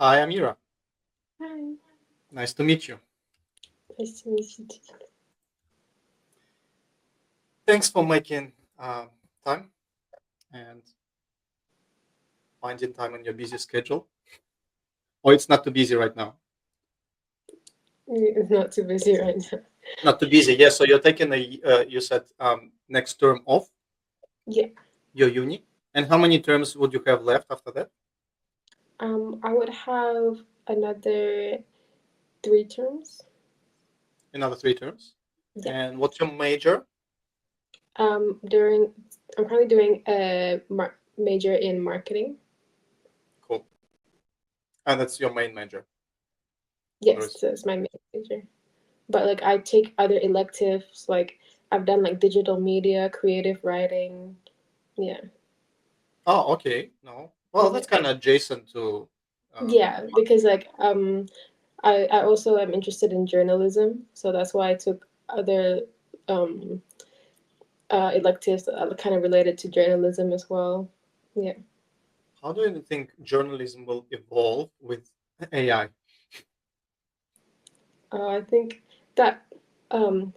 Hi, Amirah. Hi, Nice to meet you. nice to meet you too. Thanks for making time and finding time on your busy schedule. Oh, it's not too busy right now. It's not too busy right now. Not too busy. Yeah. So you're taking you said next term off Yeah. your uni, and how many terms would you have left after that? I would have another 3 terms. Another 3 terms. Yeah. And what's your major? During I'm currently doing a major in marketing. Cool. And that's your main major. There Yes, is. so it's my main major. But like I take other electives. Like I've done like digital media, creative writing. Yeah. Oh, okay. No. Well, Yeah. that's kind of adjacent to. Yeah, because Marketing. like I also am interested in journalism, so that's why I took other um electives that are kind of related to journalism as well. Yeah. How do you think journalism will evolve with AI? I think that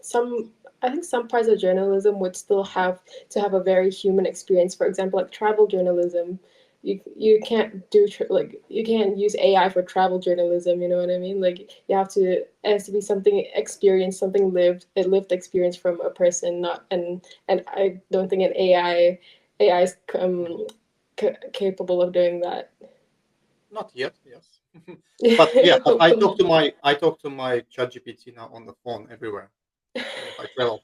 some I think some parts of journalism would still have to have a very human experience. For example, like travel journalism, you can't do like you can't use AI for travel journalism. You know what I mean? Like you have to it has to be something experienced, something a lived experience from a person. Not and I don't think an AI is capable of doing that. Not yet, yes. But yeah, Hopefully. I talk to my ChatGPT now on the phone everywhere if I travel.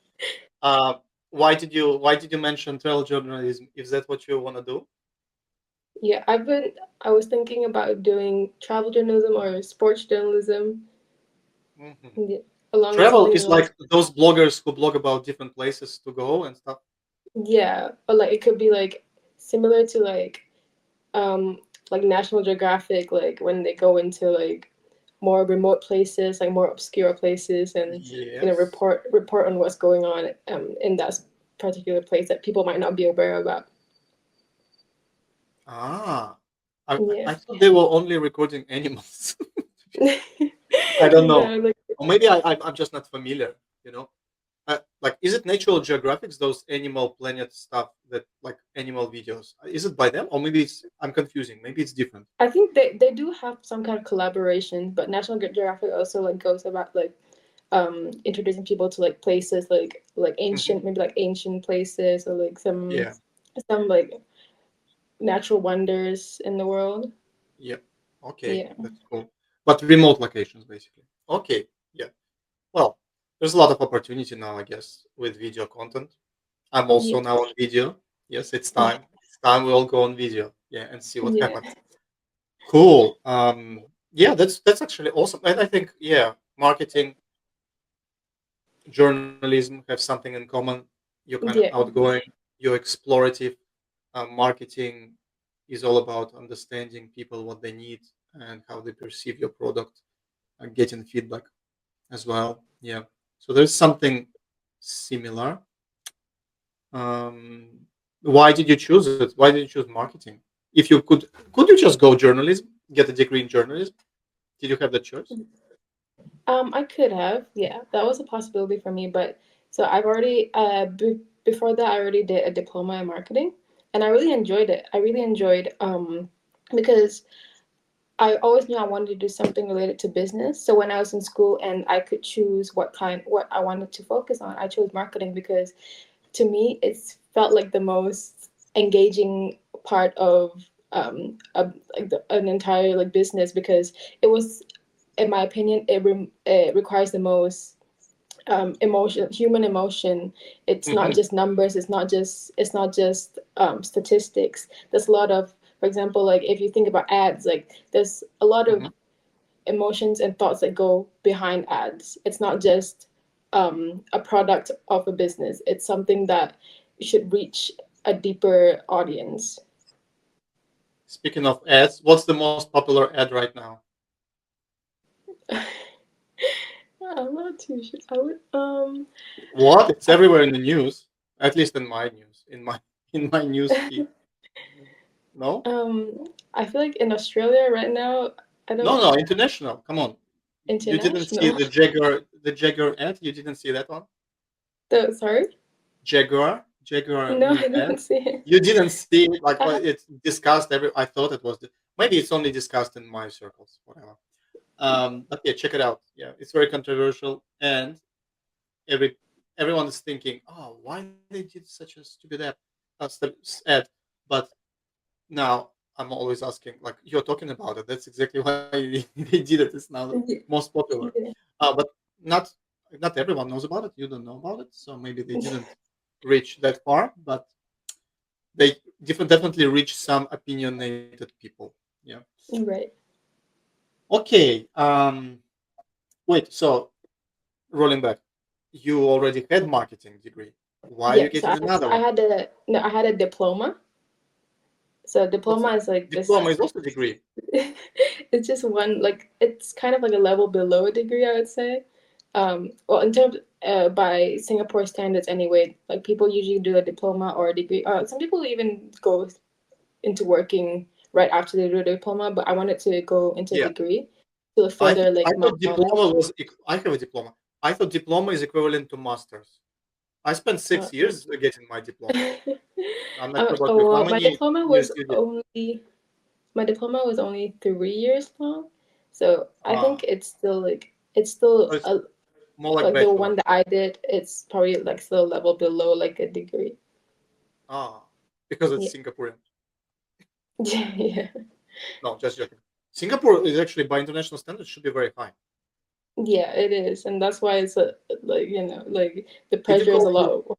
Uh, why did you mention travel journalism? Is that what you want to do? Yeah, I was thinking about doing travel journalism or sports journalism, Hmm. yeah, along with Travel something is along. like those bloggers who blog about different places to go and stuff. Yeah, or like it could be like similar to um like National Geographic, like when they go into like more remote places, like more obscure places, and Yes. report on what's going on in that particular place that people might not be aware about. Ah, Yeah. I thought they were only recording animals. I don't know, No, like or maybe I'm just not familiar. You know. Like, is it Natural Geographics, those Animal Planet stuff that like animal videos? Is it by them, or maybe it's I'm confusing. Maybe it's different. I think they do have some kind of collaboration, but National Geographic also like goes about like introducing people to like places like Hmm. ancient maybe like ancient places or like Yeah, some like natural wonders in the world. yeah. Okay, Yeah. that's cool. But remote locations, basically. Okay, yeah. Well, there's a lot of opportunity now, I guess, with video content. I'm Yeah. also now on video. Yes, it's time. It's time we all go on video. Yeah, and see what Yeah. happens. Cool. Yeah, that's actually awesome. And I think, yeah, marketing, journalism have something in common. You're kind of Yeah. outgoing, you're explorative. Marketing is all about understanding people what they need and how they perceive your product and getting feedback as well. Yeah. So there's something similar. Um, why did you choose it? Why did you choose marketing? If you could you just go journalism, get a degree in journalism? Did you have the choice? I could have. Yeah, that was a possibility for me, but so I've already before that I already did a diploma in marketing and I really enjoyed it. I really enjoyed because I always knew I wanted to do something related to business. So when I was in school and I could choose what I wanted to focus on, I chose marketing because to me it's felt like the most engaging part of like an entire like business because it was in my opinion it requires the most human emotion. It's not Hmm. just numbers, it's not just statistics. There's a lot of, for example, like if you think about ads, like there's a lot of Hmm. emotions and thoughts that go behind ads. It's not just a product of a business, it's something that should reach a deeper audience. Speaking of ads, what's the most popular ad right now? I'm not too sure. I would What? It's I, everywhere in the news. At least in my news, in my in my news feed. No? I feel like in Australia right now, I No, don't no, international. Come on. You didn't see international. the Jaguar ad? You didn't see that one? The sorry? Jaguar No, new I ad. didn't see it. You didn't see it, like I it's discussed every. I thought it was maybe it's only discussed in my circles, whatever. But yeah, check it out. Yeah, it's very controversial, and every everyone is thinking, oh, why they did such a stupid ad? But now I'm always asking, like you're talking about it. That's exactly why they did it. It's now yeah, most popular. yeah. But not not everyone knows about it. You don't know about it, so maybe they didn't reach that far. But they definitely reach some opinionated people. Yeah. Right. Okay. Wait. So rolling back, you already had marketing degree. Why are you Yeah. So getting another I one? had a no. I had a diploma. So What's diploma is like diploma this. is also degree. It's just one like it's kind of like a level below a degree, I would say. Well, in terms by Singapore standards, anyway, like people usually do a diploma or a degree. Some people even go into working right after they do a diploma, but I wanted to go into a Yeah. degree to further I like my thought knowledge. diploma was. I have a diploma. I thought diploma is equivalent to masters. I spent Uh, 6 years getting my diploma. I'm not sure about oh you. How well, many years you did? my diploma was only 3 years long, so I think Ah, it's still so it's more like like the bachelor. one that I did. It's probably like still a level below like a degree. Ah, because it's Yeah, Singaporean. yeah, No, just joking. Singapore is actually by international standards should be very high. yeah. It is, and that's why it's a like like the Did you pressure is go a to? lot.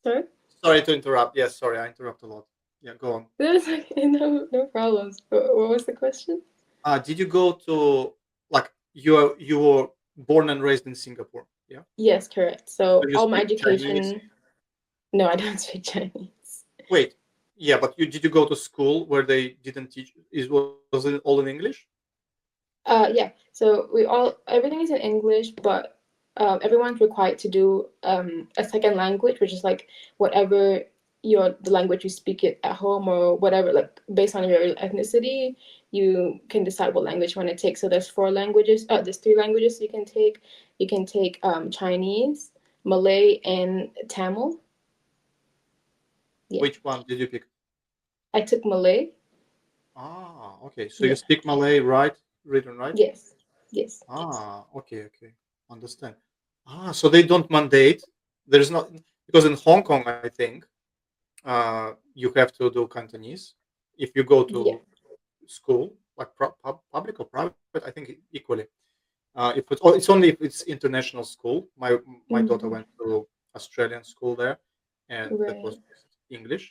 Sorry. Sorry to interrupt. Yes, sorry, I interrupt a lot. Yeah, go on. There's like no problems. What was the question? Did you go to like you were born and raised in Singapore? Yeah. Yes, correct. Do So you all my speak Chinese? education. No, I don't speak Chinese. Wait. Yeah, but you did you go to school where they didn't teach? Is was it all in English? Yeah. So we all everything is in English, but everyone's required to do a second language, which is like whatever the language you speak it at home or whatever, like based on your ethnicity, you can decide what language you want to take. So there's four languages. There's three languages you can take. You can take Chinese, Malay, and Tamil. Yeah, Which one did you pick? I took Malay. Ah, okay. So you Yeah. speak Malay, right? Written, right? Yes. Yes. Okay, okay. Understand. So they don't mandate. There's not because in Hong Kong, I think, you have to do Cantonese if you go Yeah. to school, like public or private. I think equally. If it's only if it's international school. My daughter Mhm. went to Australian school there, and that was Right. just English.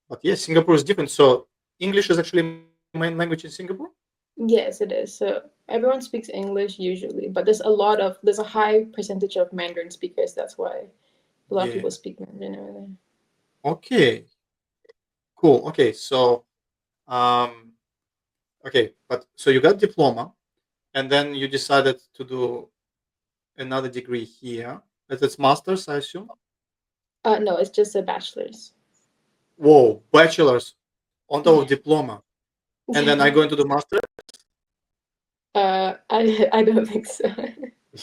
But yes, Singapore is different. So English is actually main language in Singapore. Yes, it is. So everyone speaks English usually, but there's a high percentage of Mandarin speakers. That's why a lot of people Yeah. speak Mandarin over there. Okay. Cool. Okay. So um. Okay. But so you got diploma, and then you decided to do another degree here. It's master's, I assume. No, it's just a bachelor's. Whoa, bachelor's on top Yeah. of diploma, and then I Yeah. go into the master. I don't think so.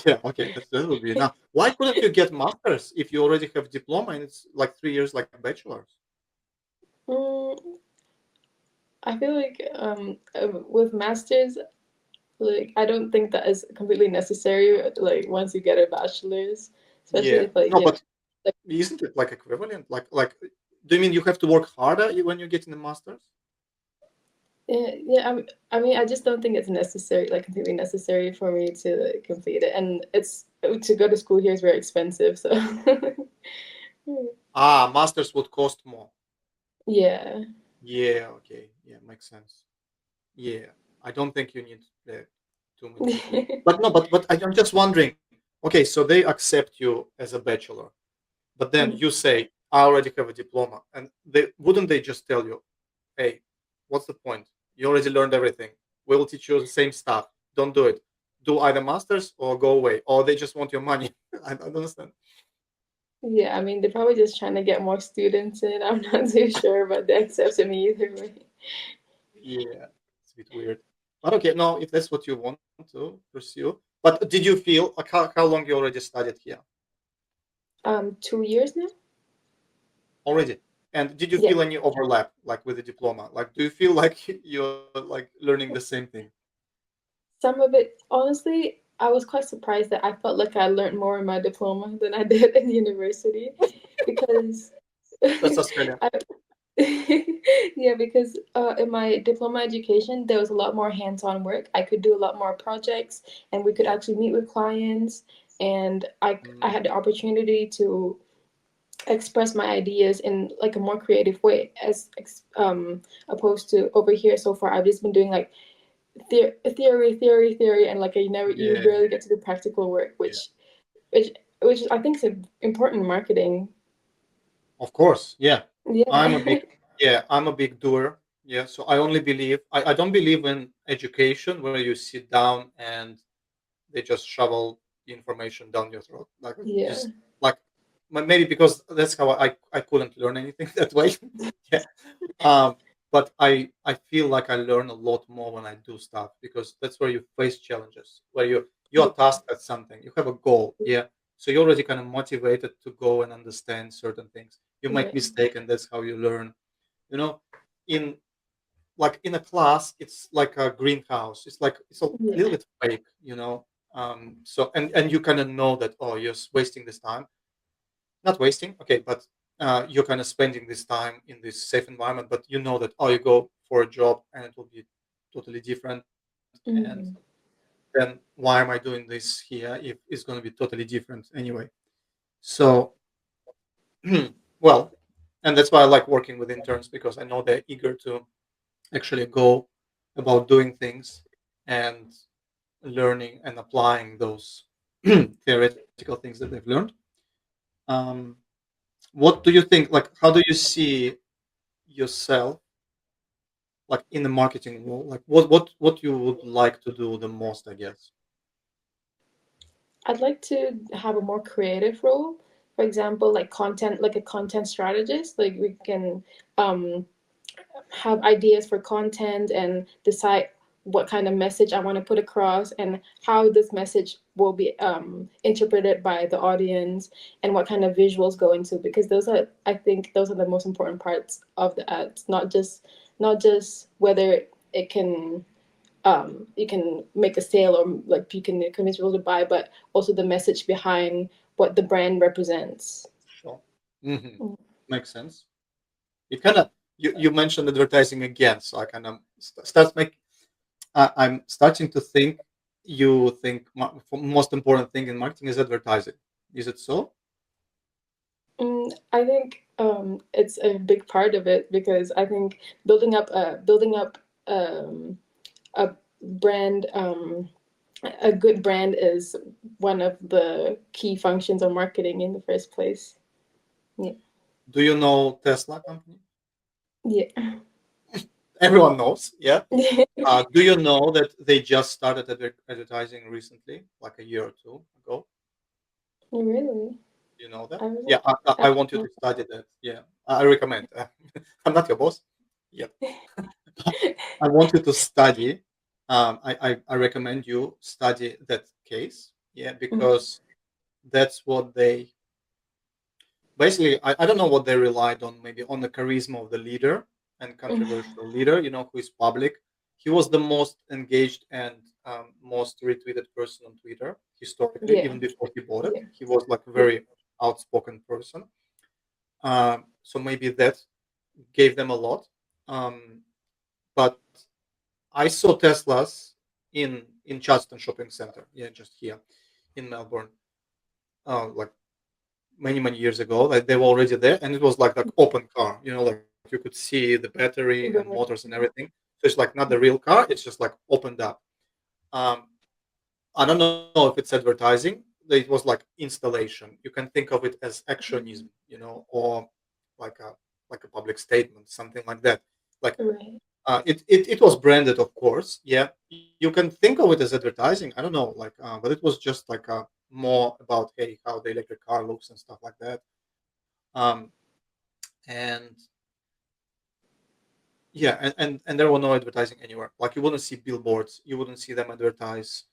Yeah, okay, that would be enough. Why couldn't you get masters if you already have diploma and it's like 3 years like bachelor's? Mm, I feel like with masters, like I don't think that is completely necessary. Like once you get a bachelor's, especially Yeah, if like no, but like isn't it like equivalent? Do you mean you have to work harder when you get in the masters? yeah, I mean, I just don't think it's necessary, like completely necessary for me to like, complete it. And it's to go to school here is very expensive, so Masters would cost more. yeah. Yeah, okay, yeah, makes sense. Yeah, I don't think you need too many degrees. But no, I'm just wondering. Okay, so they accept you as a bachelor, but then you say, "I already have a diploma," and they wouldn't they just tell you, "Hey, what's the point? You already learned everything. We'll teach you the same stuff. Don't do it. Do either masters or go away." Or they just want your money. I don't understand. Yeah, I mean, they're probably just trying to get more students in. I'm not too sure, but they accepted me either way. Yeah, it's a bit weird. But okay, no, if that's what you want to pursue. But did you feel like how long you already studied here 2 years now. already? And did you Yeah, feel any overlap like with the diploma? Like, do you feel like you're like learning the same thing? some of it. Honestly, I was quite surprised that I felt like I learned more in my diploma than I did in university, because That's Australia. I, yeah, because in my diploma education, there was a lot more hands-on work. I could do a lot more projects, and we could Yeah. actually meet with clients. And I Mm, had the opportunity to express my ideas in like a more creative way, as opposed to over here. So far, I've just been doing like theory, and like you yeah. barely get to do practical work, Yeah. which which I think is important in marketing. Of course. Yeah. I'm a big Yeah, I'm a big doer. Yeah. So I only believe I don't believe in education where you sit down and they just shovel the information down your throat. Like yeah, just like maybe because that's how I couldn't learn anything that way. Yeah. Um, but I feel like I learn a lot more when I do stuff because that's where you face challenges, where you are yeah, tasked at something, you have a goal, yeah. So you're already kind of motivated to go and understand certain things. You make right, mistake, and that's how you learn. You know, in like in a class, it's like a greenhouse. It's like it's a little yeah, bit fake, So and you kind of know that oh, you're wasting this time, not wasting, okay, but you're kind of spending this time in this safe environment, but you know that oh, you go for a job and it will be totally different, and hmm, then why am I doing this here if it's going to be totally different anyway? So well, and that's why I like working with interns because I know they're eager to actually go about doing things and learning and applying those theoretical things that they've learned. um, what do you think, like how do you see yourself like in the marketing role, like what you would like to do the most, I guess. I'd like to have a more creative role. For example, like content, like a content strategist. Like we can um, have ideas for content and decide what kind of message I want to put across, and how this message will be interpreted by the audience, and what kind of visuals go into, because I think those are the most important parts of the ads, not just whether it can you can make a sale, or like you can convince people to buy, but also the message behind what the brand represents. Sure. Hmm. Makes sense. It kind of you mentioned advertising again, so I kind of start make I'm starting to think you think most important thing in marketing is advertising. Is it so? I think it's a big part of it, because I think building up um, a brand, a good brand is one of the key functions of marketing in the first place. Yeah, Do you know Tesla company? yeah. Everyone knows, yeah. Do you know that they just started advertising recently, like a year or two ago? Really, You know that? I was Yeah, I I want you to study that. Yeah, I recommend. I'm not your boss. Yep. I want you to study. I recommend you study that case. Yeah, because that's what they basically. I don't know what they relied on. Maybe on the charisma of the leader and controversial leader. You know, who is public. He was the most engaged and most retweeted person on Twitter historically. yeah, Even before he bought it, yeah, he was like a yeah. very outspoken person. So maybe that gave them a lot. Um, but I saw Teslas in Charleston Shopping Center, yeah, just here in Melbourne, like many years ago. Like they were already there, and it was like open car. You know, like you could see the battery and Right. motors and everything. So it's like not the real car; it's just like opened up. Um, I don't know if it's advertising. It was like installation. You can think of it as actionism, or like a public statement, something like that. Like Right. it was branded, of course. Yeah, you can think of it as advertising. I don't know, like, but it was just like more about hey, how the electric car looks and stuff like that. Um, and yeah, and there were no advertising anywhere. Like you wouldn't see billboards, you wouldn't see them advertise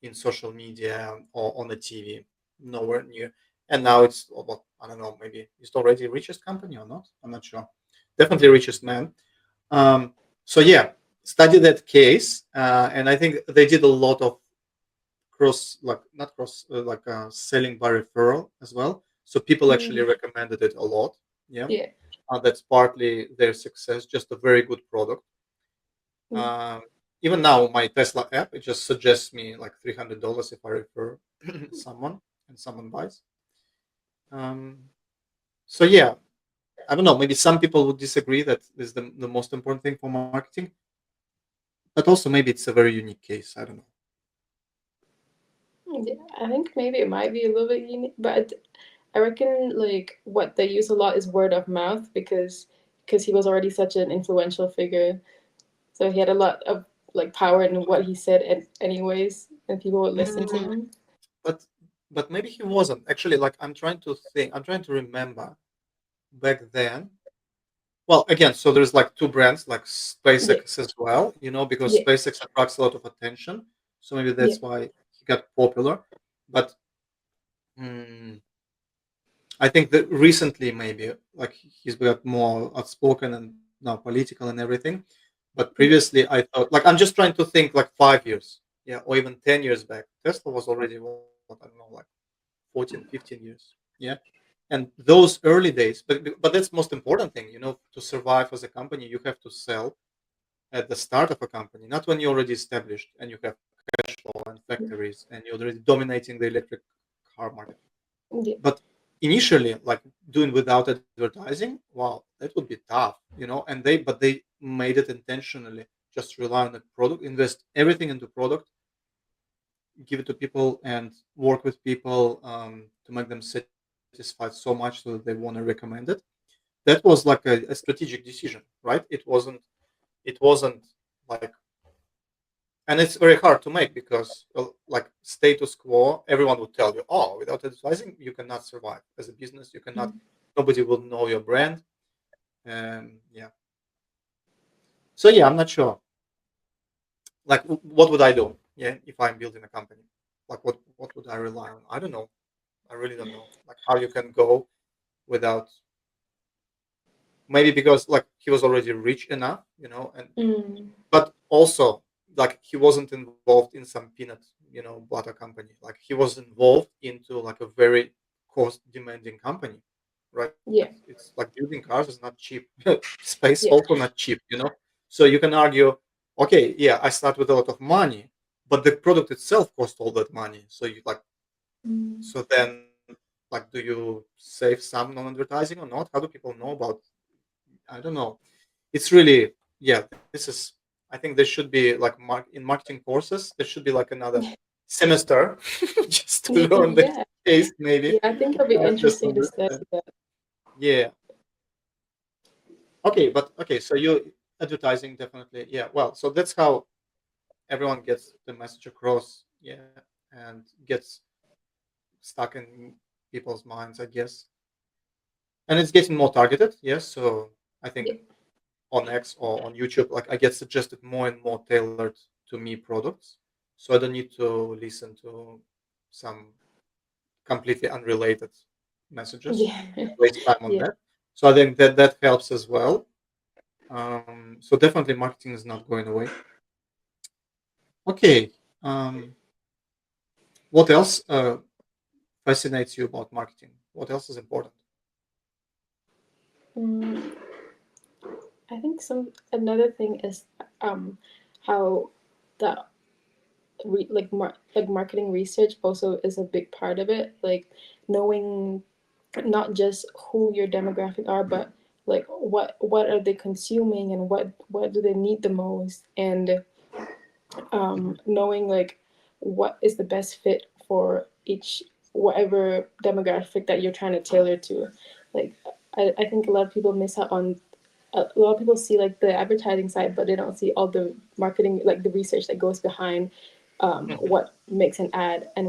in social media or on the TV, nowhere near. And now it's what, I don't know, maybe it's already richest company or not. I'm not sure. Definitely richest man. Um, so yeah, study that case, and I think they did a lot of cross, like not cross, selling by referral as well. So people actually Mm, recommended it a lot. Yeah, yeah. that's partly their success. Just a very good product. Mm, Um, Even now, my Tesla app it just suggests me like $300 if I refer someone and someone buys. Um, so yeah, I don't know. Maybe some people would disagree that this is the most important thing for marketing, but also maybe it's a very unique case. I don't know. yeah, I think maybe it might be a little bit unique, but I reckon like what they use a lot is word of mouth because he was already such an influential figure, so he had a lot of like power in what he said, and anyways, and people would listen to Mm, him. but but maybe he wasn't actually. Like I'm trying to think. I'm trying to remember back then. Well, again, so there's like two brands, like Yeah, SpaceX as well, because yeah, SpaceX attracts a lot of attention. So maybe yeah, that's why he got popular. But mm, I think that recently, maybe like he's got more outspoken and now political and everything. But yeah, previously, I thought, like, I'm just trying to think like 5 years, yeah, or even 10 years back. Tesla was already what, I don't know, like 14, 15 years, yeah. And those early days, but that's most important thing, to survive as a company, you have to sell at the start of a company, not when you're already established and you have cash flow and factories and you're already dominating the electric car market. yeah, But initially, like doing without advertising, wow, that would be tough, but they made it intentionally, just rely on the product, invest everything into product, give it to people and work with people to make them satisfied so much so that they want to recommend it. That was like a strategic decision, right? It wasn't like, and it's very hard to make because like status quo, everyone would tell you, oh, without advertising you cannot survive as a business, you cannot, mm, nobody will know your brand. Yeah, so yeah, I'm not sure, like what would I do, yeah, if I'm building a company, like what would I rely on? I don't know. I really don't know like how you can go without, maybe because like he was already rich enough, and mm, but also like he wasn't involved in some peanut, butter company. Like he was involved into like a very cost demanding company, right? yeah, It's like building cars is not cheap. Space yeah, also not cheap. So you can argue, okay, yeah, I start with a lot of money, but the product itself cost all that money. So you like, mm, so then like, do you save some on advertising or not? How do people know about? I don't know. It's really, yeah, this is, I think there should be like in marketing courses there should be like another semester just to learn this yeah, case maybe, yeah. I think it'll be just to interesting to study understand. that. Yeah. Okay, but okay, so you, advertising definitely, yeah, well, so that's how everyone gets the message across, yeah, and gets stuck in people's minds, I guess. And it's getting more targeted, yes. So I think Yeah, on X or on YouTube, like I get suggested more and more tailored to me products. So I don't need to listen to some completely unrelated messages yeah, and waste time on yeah. that. So I think that helps as well. So definitely marketing is not going away. Okay. What else fascinates you about marketing? What else is important? Mm, I think some another thing is um how the like marketing research also is a big part of it, like knowing not just who your demographic are, but like what are they consuming and what do they need the most, and Mhm. knowing like what is the best fit for each whatever demographic that you're trying to tailor to. Like I think a lot of people miss out on a lot of people see like the advertising side, but they don't see all the marketing, like the research that goes behind Mhm. what makes an ad and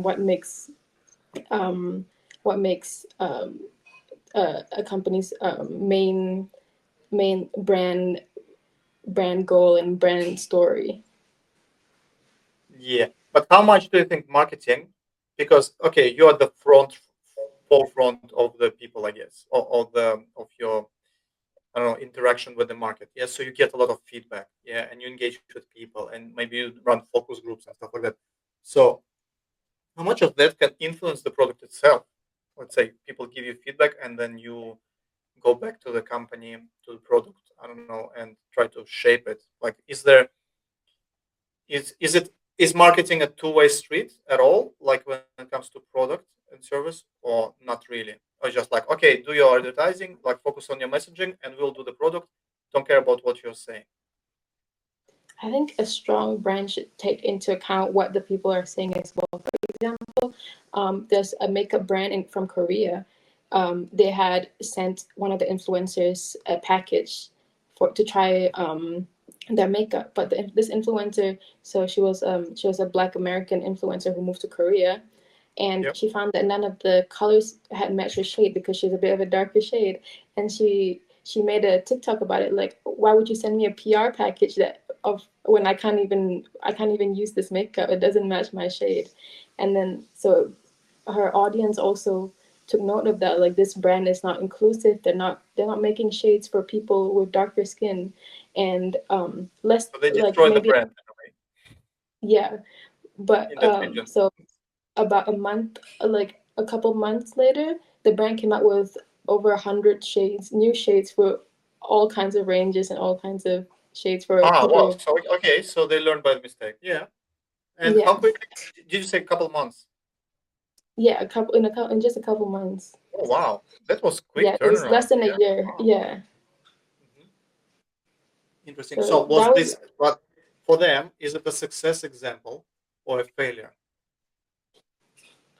um, what makes a company's main brand brand goal and brand story. Yeah, but how much do you think marketing? Because okay, you are the forefront of the people, I guess, of your I don't know interaction with the market. Yeah, so you get a lot of feedback. Yeah, and you engage with people, and maybe you run focus groups and stuff like that. So how much of that can influence the product itself? Let's say people give you feedback, and then you go back to the company to the product. I don't know, and try to shape it. Like, is it is marketing a two-way street at all? Like when it comes to product and service, or not really? Or just like okay, do your advertising, like focus on your messaging, and we'll do the product. Don't care about what you're saying. I think a strong brand should take into account what the people are saying as well. For example, there's a makeup brand from Korea. They had sent one of the influencers a package for to try their makeup, but this influencer, so she was a Black American influencer who moved to Korea, and Yep. she found that none of the colors had matched her shade because she's a bit of a darker shade, and she made a TikTok about it. Like, why would you send me a PR package that of when I can't even use this makeup? It doesn't match my shade. And then so her audience also took note of that. Like, this brand is not inclusive. They're not making shades for people with darker skin, and less So they like destroy the maybe brand in a way, yeah. But in that region. so about a month, like a couple months later, the brand came out with over 100 shades, new shades for all kinds of ranges and all kinds of shades for Ah, well, people. so okay, so they learned by mistake. Yeah. And Yeah, how quickly did you say? A couple months. yeah, a couple in just a couple months. Oh wow, that was quick Yeah, it was less turnaround. than a Yeah. year. Wow. Yeah, Mhm. Interesting. So so was that this, was but for them, is it a success example or a failure?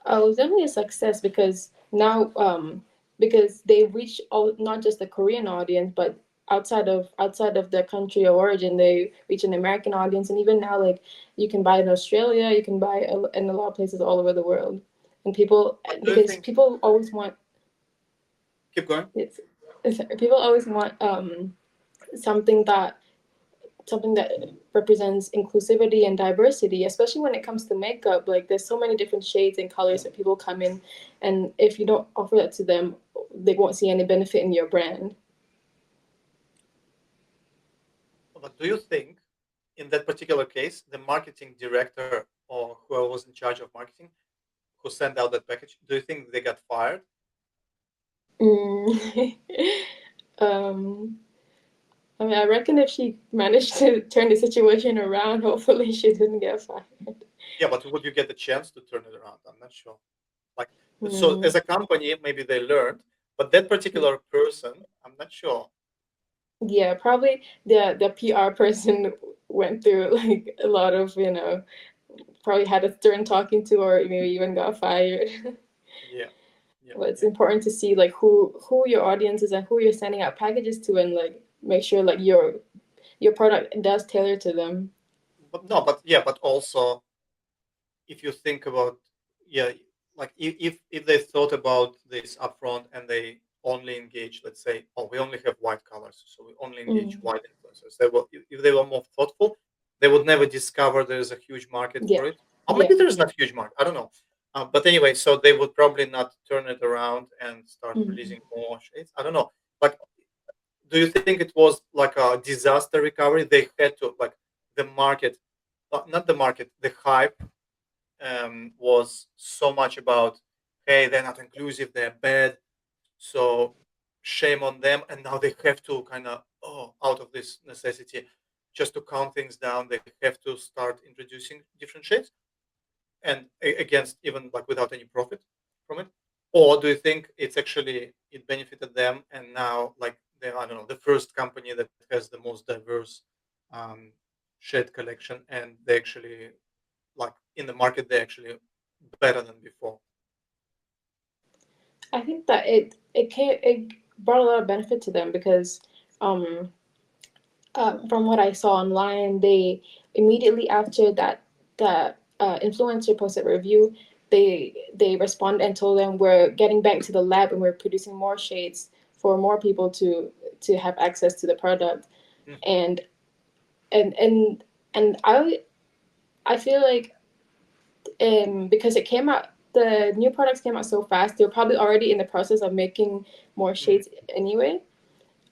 it was definitely a success because now because they reach all, not just the Korean audience but outside of their country of origin. They reach an American audience, and even now, like, you can buy it in Australia, you can buy it in a lot of places all over the world. And people, But do you because think, people always want keep going? it's, people always want something that something that represents inclusivity and diversity, especially when it comes to makeup. Like, there's so many different shades and colors that people come in, and if you don't offer that to them, they won't see any benefit in your brand. But do you think, in that particular case, the marketing director or whoever was in charge of marketing who sent out that package, do you think they got fired? Mm. um, I mean, I reckon if she managed to turn the situation around, hopefully she didn't get fired. Yeah, but would you get the chance to turn it around? I'm not sure. Like, so Mm. as a company, maybe they learned, but that particular person, I'm not sure. Yeah, probably the PR person went through like a lot of, probably had a stern talking to, or maybe even got fired. Yeah, yeah, But it's yeah. important to see like who your audience is and who you're sending out packages to, and like make sure like your product does tailor to them. But no, but yeah, but also if you think about, yeah, like if they thought about this upfront and they only engage, let's say, oh, we only have white colors, so we only engage Mm. white influencers. They will, if they were more thoughtful, they would never discover there's a huge market Yeah, for it, or yeah. maybe there's not huge market. I don't know. But anyway, so they would probably not turn it around and start Mm. releasing more shades. I don't know. Like, do you think it was like a disaster recovery? They had to, like, the market, not the market, the hype was so much about, hey, they're not inclusive, they're bad, so shame on them, and now they have to kind of, oh, out of this necessity, just to calm things down, they have to start introducing different shades, and against, even like without any profit from it. Or do you think it's actually it benefited them, and now like they're, I don't know, the first company that has the most diverse um, shade collection, and they actually, like, in the market they're actually better than before? I think that it brought a lot of benefit to them because um from what I saw online, they immediately after that influencer posted a review, they responded and told them, we're getting back to the lab and we're producing more shades for more people to have access to the product. Mhm. And And I feel like because it came out, the new products came out so fast, they're probably already in the process of making more Mm. shades anyway.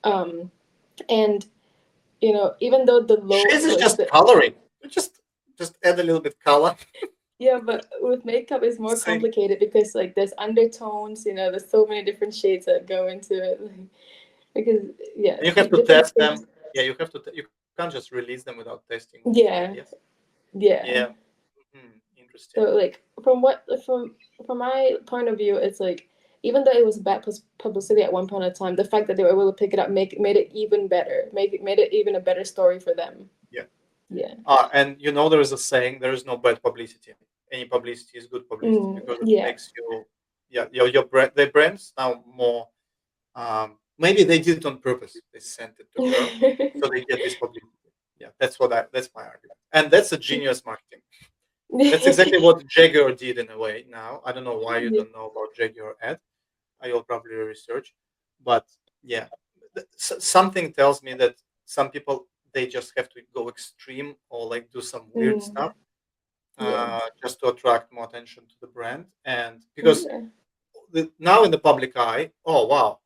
Um, and even though the low Shades is like just the coloring. You just add a little bit color. yeah, but with makeup it's more Same. complicated because like there's undertones, there's so many different shades that go into it. Like, because yeah, And you have to different test skins. them. Yeah, you have to. You can't just release them without testing also. Yes. Yeah, Yeah. yeah. Interesting. So like from my point of view, it's like even though it was bad publicity at one point in time, the fact that they were able to pick it up made it even better, made it even a better story for them. Yeah. Yeah. And there is a saying: there is no bad publicity. Any publicity is good publicity because it Yeah. makes you, yeah, your brand, the brands now more. Maybe they did it on purpose. They sent it to her, so they get this publicity. Yeah, that's my argument, and that's a genius marketing. That's exactly what Jaguar did in a way. Now I don't know why you Yeah. don't know about Jaguar ad. I'll probably research, but yeah, something tells me that some people they just have to go extreme or like do some weird Mm, stuff yeah. just to attract more attention to the brand, and because Yeah. now in the public eye, oh wow,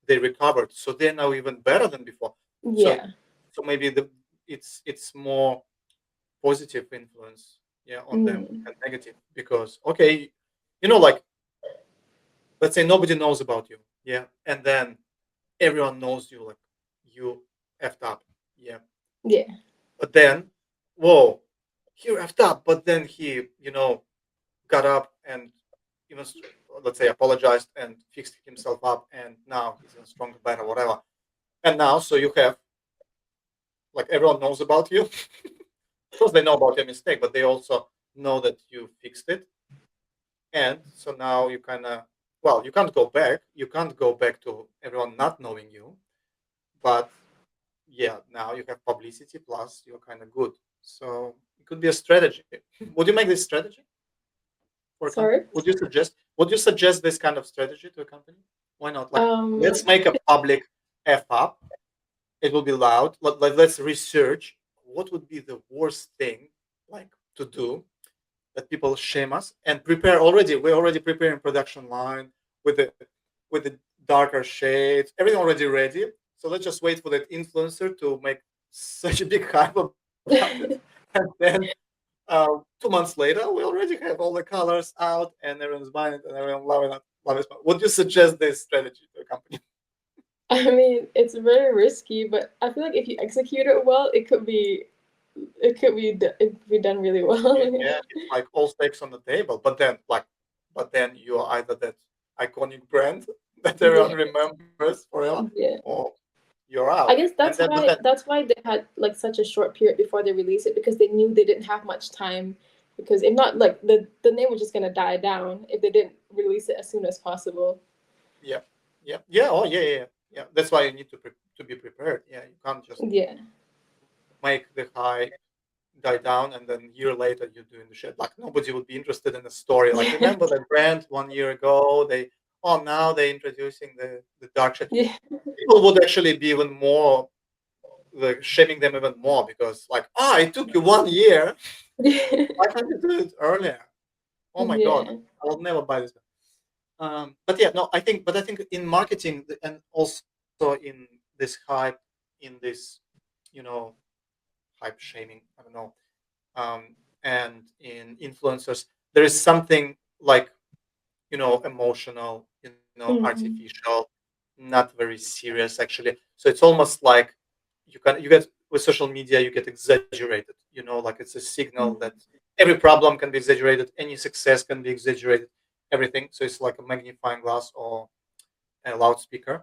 they recovered, so they're now even better than before. So Yeah. maybe it's more positive influence, yeah, on them Mm, and negative because okay, like let's say nobody knows about you, yeah, and then everyone knows you, like you effed up, yeah, yeah. but then whoa, he effed up, but then he got up and even let's say apologized and fixed himself up, and now he's in a stronger, better, whatever. And now, so you have like everyone knows about you. Of course, they know about your mistake, but they also know that you fixed it. And so now you kind of, well, you can't go back. You can't go back to everyone not knowing you. But yeah, now you have publicity plus you're kind of good. So it could be a strategy. Would you make this strategy for a company? Sorry. Would you suggest this kind of strategy to a company? Why not? Like, Um. let's make a public F up. It will be loud. Let's research what would be the worst thing like to do that people shame us and prepare already. We're already preparing production line with the darker shades, everything already ready. So let's just wait for that influencer to make such a big hype about it, and then 2 months later we already have all the colors out and everyone's buying it and everyone loving it. Love it. Would you suggest this strategy to a company? I mean, it's very risky, but I feel like if you execute it well, it could be done really well. Yeah, it's like all stakes on the table. But then you're either that iconic brand that everyone Yeah. remembers forever, Yeah. or you're out. I guess And then, but then, that's why they had like such a short period before they released it because they knew they didn't have much time. Because if not, like the name was just gonna die down if they didn't release it as soon as possible. yeah, yeah, yeah. Oh, yeah, yeah, yeah. Yeah. That's why you need to be prepared. Yeah, you can't just Yeah. make the hype die down and then a year later you're doing the shit. Like nobody would be interested in the story. Like remember that brand 1 year ago? Now they're introducing the dark shade. Yeah. People would actually be even more like shaming them even more because like it took you 1 year. Why can't you do it earlier? Oh my god, Yeah. I will never buy this. But yeah, no, I think in marketing and also in this hype, in this, you know, hype shaming, I don't know, and in influencers, there is something like emotional, Mm. artificial, not very serious actually. So it's almost like you get with social media, you get exaggerated. Like it's a signal that Mm. every problem can be exaggerated, any success can be exaggerated, everything. So it's like a magnifying glass or a loudspeaker,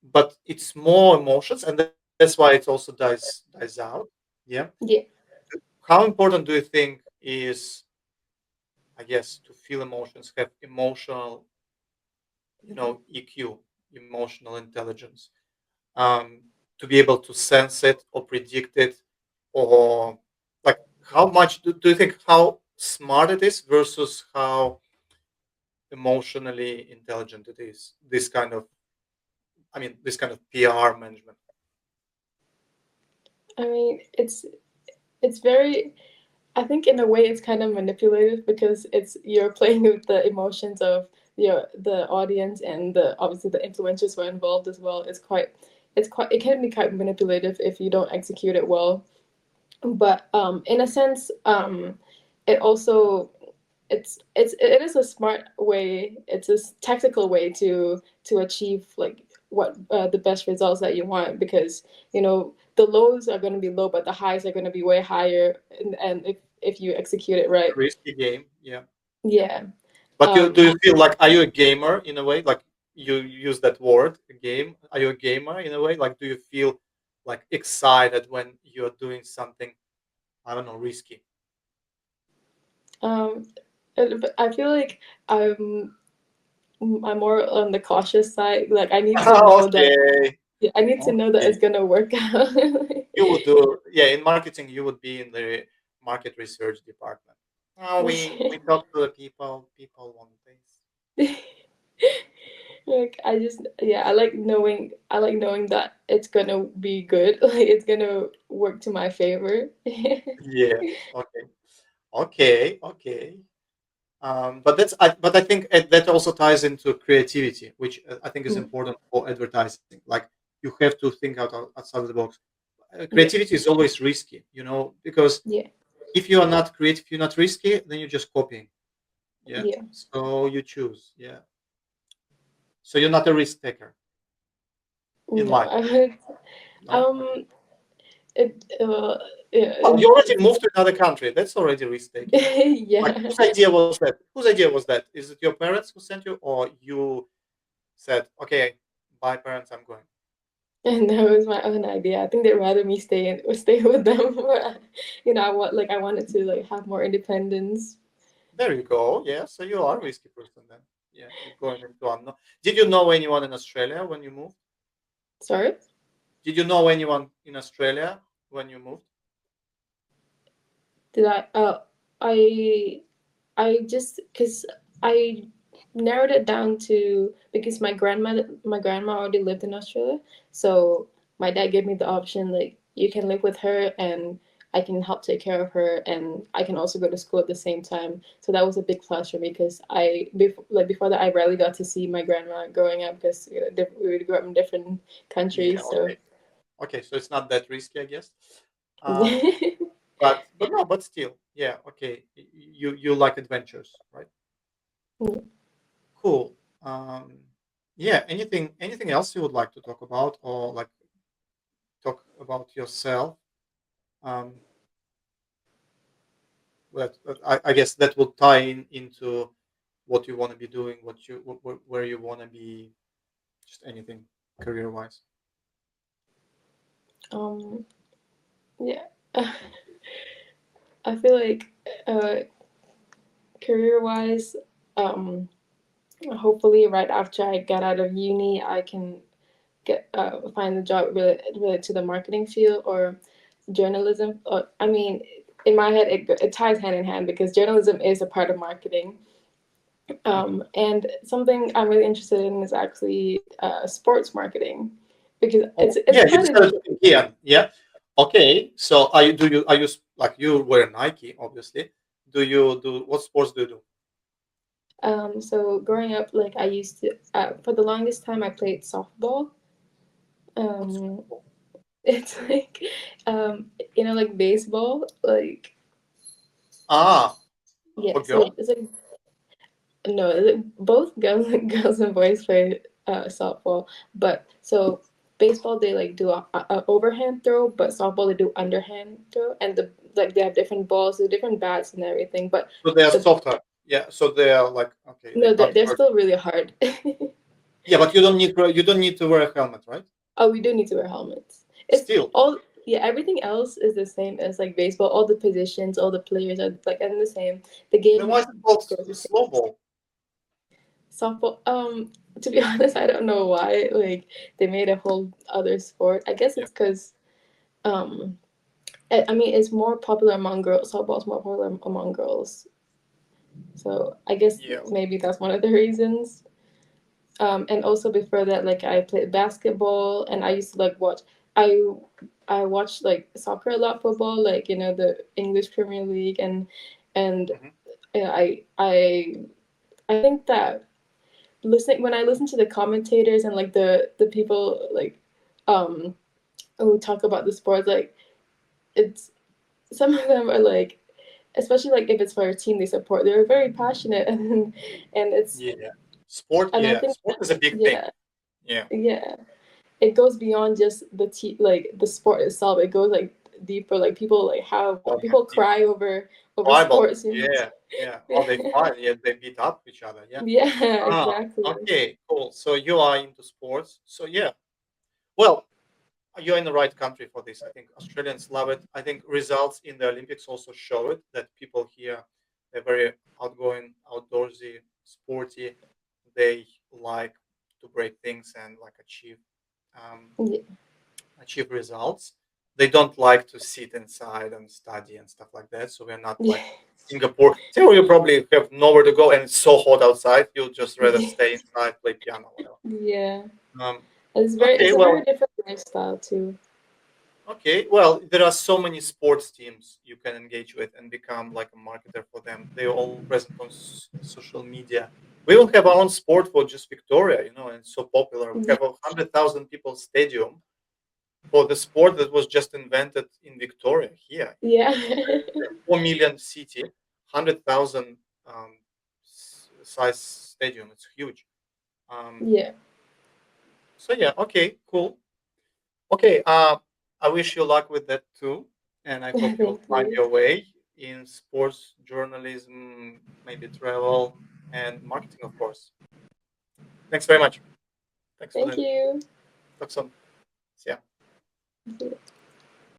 but it's more emotions, and that's why it also dies out. Yeah. Yeah. How important do you think is, I guess, to feel emotions, have emotional, EQ, emotional intelligence, um, to be able to sense it or predict it, or like how much do you think how smart it is versus how emotionally intelligent it is? This kind of, I mean, this kind of PR management. I mean, it's very. I think in a way it's kind of manipulative because it's you're playing with the emotions of the audience and the obviously the influencers who are involved as well. It's quite it can be quite manipulative if you don't execute it well. But in a sense, it also it is a smart way. It's a tactical way to achieve like what the best results that you want because the lows are going to be low, but the highs are going to be way higher, and if you execute it right. Risky game. Yeah. Yeah. But you Um, do you feel like, are you a gamer in a way? Like, you use that word, a game. Are you a gamer in a way? Like, do you feel like excited when you're doing something, I don't know, risky? um, I feel like I'm more on the cautious side. Like I need to know that Okay. yeah, I need to know that Okay. it's gonna work out. You would do, yeah, in marketing you would be in the market research department. Oh, we talk to the people. People want this. Like I just yeah, I like knowing that it's gonna be good. Like it's gonna work to my favor. Yeah. Okay. Okay. Okay. But I think that also ties into creativity, which I think is Mm, important for advertising. Like, you have to think outside of the box. yeah, Creativity is always risky, because yeah, if you are not creative, you're not risky, then you're just copying. Yeah. yeah. So you choose. Yeah. So you're not a risk taker in No, life. I would No. Okay. um it yeah, Well, you already moved to another country. That's already risk taking. Like, yeah. whose idea was that? Whose idea was that? Is it your parents who sent you, or you said, "Okay, bye, parents, I'm going"? And that was my own idea. I think they'd rather me stay with them. I wanted to like have more independence. There you go. Yeah, so you are a risky person then. Yeah, you're going into unknown. Did you know anyone in Australia when you moved? Sorry? Did you know anyone in Australia when you moved? Did I I just because I narrowed it down to because my grandma already lived in Australia, so my dad gave me the option like you can live with her and I can help take care of her and I can also go to school at the same time. So that was a big plus for me because before that I rarely got to see my grandma growing up because we would grow up in different Yeah. countries. So Okay. Okay. So it's not that risky, I guess. Um, but no, but still, yeah. Okay. You like adventures, right? Cool. Yeah. Anything else you would like to talk about, or like talk about yourself? Um, I guess that will tie into what you want to be doing, where you want to be, just anything career wise. um yeah. I feel like uh career wise hopefully right after I get out of uni I can get find a job related to the marketing field or journalism. Or, I mean, in my head it ties hand in hand because journalism is a part of marketing. Hmm. And something I'm really interested in is actually sports marketing because Oh, it's yeah, you quite decided a to think here. Yeah. Okay. So like, you wear Nike, obviously. Do what sports do you do? so growing up like I used to for the longest time I played softball. What's Um, it's like like baseball like ah yeah for so girls? it's like no, both girls girls and boys play softball. But so baseball they like do a overhand throw, but softball they do underhand throw, and they have different balls, the different bats and everything. But So they are the softer. Yeah. So they are like, okay, they no, can't they're hurt. still really hard. Yeah, but you don't need to wear a helmet, right? Oh, we do need to wear helmets. It's Still. all yeah, everything else is the same as like baseball. All the positions, all the players are like and the same. The Then why game is it called goes the same. slow ball? Softball. To be honest, I don't know why. Like they made a whole other sport. I guess Yeah. it's because um, I mean, it's more popular among girls. Softball is more popular among girls. So I guess Yeah. maybe that's one of the reasons. And also before that, like I played basketball, and I used to like watch. I I watch like soccer a lot, football, like the English Premier League, and Hmm. I think that listening when I listen to the commentators and like the people like um who talk about the sports, like it's some of them are like, especially like if it's for a team they support, they're very passionate and it's Yeah, sport. and I Yeah, think sport is a big thing. yeah, Yeah, yeah, it goes beyond just like the sport itself. It goes like deeper. Like people like have oh yeah, people deep cry over tribal. sports. Yeah, yeah. How they Yeah, fight? Yeah, they beat up each other. Yeah. yeah, Ah, exactly. okay, cool. So you are into sports. So yeah, well, you're in the right country for this. I think Australians love it. I think results in the Olympics also show it that people here they're very outgoing, outdoorsy, sporty. They like to break things and like um, Yeah, achieve results. They don't like to sit inside and study and stuff like that. So we're not yeah, like Singapore. Singapore, you probably have nowhere to go and it's so hot outside. You'll just rather stay inside, play piano, whatever. yeah. Um, It's okay, a very well, different lifestyle too. okay, well, there are so many sports teams you can engage with and become like a marketer for them. They are all present on social media. We will have our own sport for just Victoria, and it's so popular. We Yeah, have a 100,000 people stadium for the sport that was just invented in Victoria here. yeah, 4 million city, 100,000 size stadium. It's huge. Um, yeah. so yeah, okay, cool. Okay, I wish you luck with that too, and I hope you'll Thank find you. your way in sports journalism, maybe travel and marketing, of course. Thanks very much. Thanks for Thank the you. talk soon. See ya.